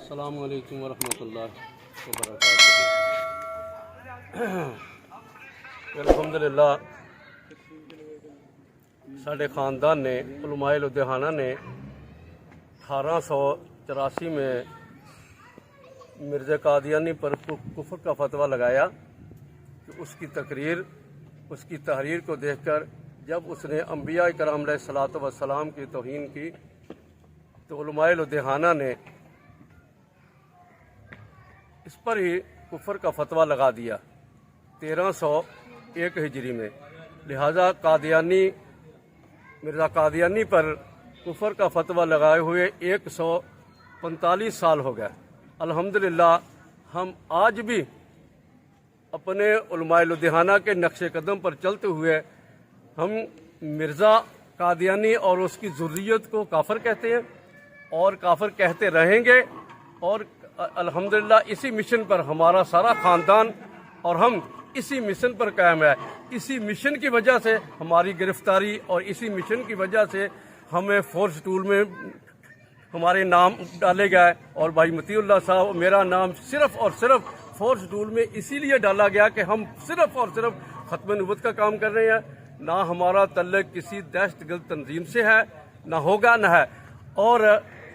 السلام علیکم ورحمۃ اللہ وبرکاتہ۔ الحمدللہ ساڈے خاندان نے علماء لدھیانہ نے 1884 میں مرزا قادیانی پر کفر کا فتویٰ لگایا کہ اس کی تقریر، اس کی تحریر کو دیکھ کر جب اس نے انبیاء کرام علیہ الصلوۃ والسلام کی توہین کی تو علماء لدھیانہ نے اس پر ہی کفر کا فتویٰ لگا دیا 1301 ہجری میں۔ لہذا مرزا قادیانی پر کفر کا فتویٰ لگائے ہوئے 145 سال ہو گئے۔ الحمدللہ ہم آج بھی اپنے علماء لدھیانہ کے نقش قدم پر چلتے ہوئے ہم مرزا قادیانی اور اس کی ذریت کو کافر کہتے ہیں اور کافر کہتے رہیں گے، اور الحمدللہ اسی مشن پر ہمارا سارا خاندان اور ہم اسی مشن پر قائم ہے۔ اسی مشن کی وجہ سے ہماری گرفتاری اور اسی مشن کی وجہ سے ہمیں فورس ٹول میں ہمارے نام ڈالے گئے، اور بھائی مطیع اللہ صاحب میرا نام صرف اور صرف فورس ٹول میں اسی لیے ڈالا گیا کہ ہم صرف اور صرف ختم نبوت کا کام کر رہے ہیں۔ نہ ہمارا تعلق کسی دہشت گرد تنظیم سے ہے، نہ ہوگا نہ ہے، اور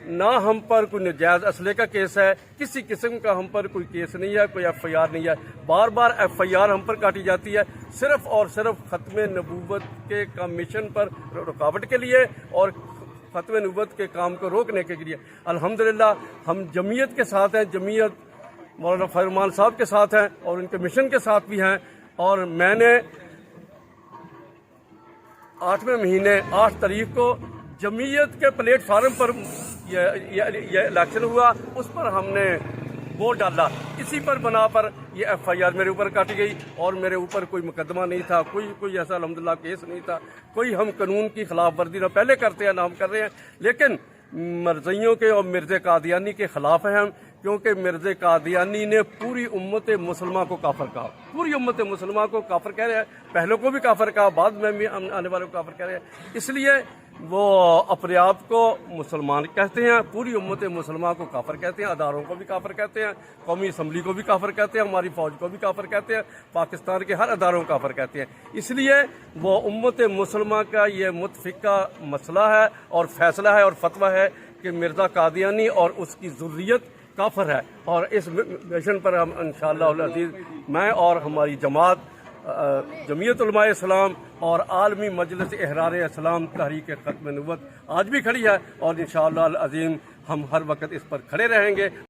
نہ ہم پر کوئی ناجائز اسلحے کا کیس ہے، کسی قسم کا ہم پر کوئی کیس نہیں ہے، کوئی ایف آئی آر نہیں ہے۔ بار بار ایف آئی آر ہم پر کاٹی جاتی ہے صرف اور صرف ختم نبوت کے مشن پر رکاوٹ کے لیے اور ختم نبوت کے کام کو روکنے کے لیے۔ الحمدللہ ہم جمعیت کے ساتھ ہیں، جمعیت مولانا فرمان صاحب کے ساتھ ہیں اور ان کے مشن کے ساتھ بھی ہیں، اور میں نے 8ویں مہینے 8 تاریخ کو جمعیت کے پلیٹ فارم پر یہ الیکشن ہوا، اس پر ہم نے ووٹ ڈالا۔ اسی پر بنا پر یہ ایف آئی آر میرے اوپر کاٹی گئی، اور میرے اوپر کوئی مقدمہ نہیں تھا، کوئی ایسا الحمدللہ کیس نہیں تھا، کوئی ہم قانون کی خلاف ورزی نہ پہلے کرتے ہیں نہ ہم کر رہے ہیں، لیکن مرزیوں کے اور مرزا قادیانی کے خلاف ہیں ہم، کیونکہ مرزا قادیانی نے پوری امت مسلمہ کو کافر کہا، پوری امت مسلمہ کو کافر کہہ رہے ہیں، پہلوں کو بھی کافر کہا، بعد میں بھی آنے والوں کو کافر کہہ رہے ہیں۔ اس لیے وہ اپنے آپ کو مسلمان کہتے ہیں، پوری امت مسلمہ کو کافر کہتے ہیں، اداروں کو بھی کافر کہتے ہیں، قومی اسمبلی کو بھی کافر کہتے ہیں، ہماری فوج کو بھی کافر کہتے ہیں، پاکستان کے ہر اداروں کو کافر کہتے ہیں۔ اس لیے وہ امت مسلمہ کا یہ متفقہ مسئلہ ہے اور فیصلہ ہے اور فتویٰ ہے کہ مرزا قادیانی اور اس کی ذریت کافر ہے، اور اس مشن پر ہم انشاءاللہ العزیز میں اور ہماری جماعت جمعیت علماء اسلام اور عالمی مجلس احرار اسلام تحریک ختم نبوت آج بھی کھڑی ہے، اور انشاءاللہ العظیم ہم ہر وقت اس پر کھڑے رہیں گے۔